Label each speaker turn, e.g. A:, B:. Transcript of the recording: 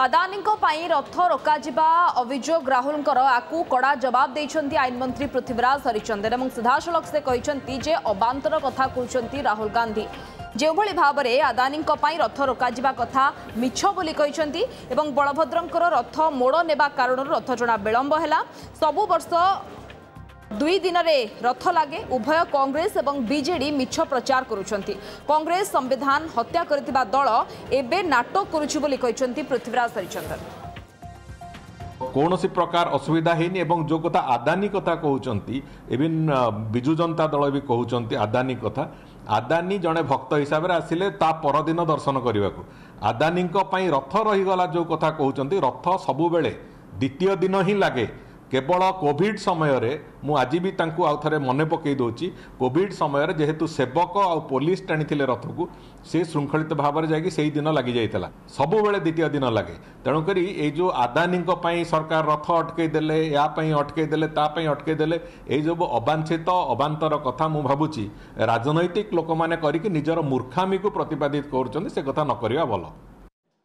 A: अदानी रथ रोकाजिबा अभियोग राहुल आकु कड़ा जवाब देइछंती आईन मंत्री पृथ्वीराज हरिचंदन और सीधासलख से कहते जे अबांतर कथा कहते राहुल गांधी जो भली भाव में अदानी रथ रोकाजिबा कथा मिछ बोली कहते एवं बलभद्रंकर रथ मोड़ नेबा कारण रथ टणा विलंब है सबु वर्ष 2 दिन में रथ लगे उभय कांग्रेस और बीजेडी मिछ प्रचार करुछंती कांग्रेस संविधान हत्या करथिबा दल एबे नाटक करुछि बोली कहछंती पृथ्वीराज हरिचंदन।
B: कौन सी प्रकार असुविधा है जो कथा आदानी कथा कहते इवन विजु जनता दल भी कहते आदानी कथा आदानी जड़े भक्त हिसाब से आसिले ता परदिन दर्शन करने को आदानी रथ रहीगला जो कथा कहते रथ सबुबले द्वितीय दिन ही लगे केवल कोविड समय रे मु आज भी तांकु आउ थरे मने पकई दोची कोविड समय रे जेहेतु सेवक आ पुलिस टाणी रथ को से श्रृंखलित भाव में जाकि से दिन लगी जाइतला सबु बेले द्वितीय दिन लगे तेणुक ये जो आदानी सरकार रथ अटकई देले या अटकई देले तापाई अटकई देले ये जो अवांछित अवांतर कथा मु भावुची राजनैतिक लोक माने करिकि निजर मूर्खामी को प्रतिपादित कर से कथा न करिया भल।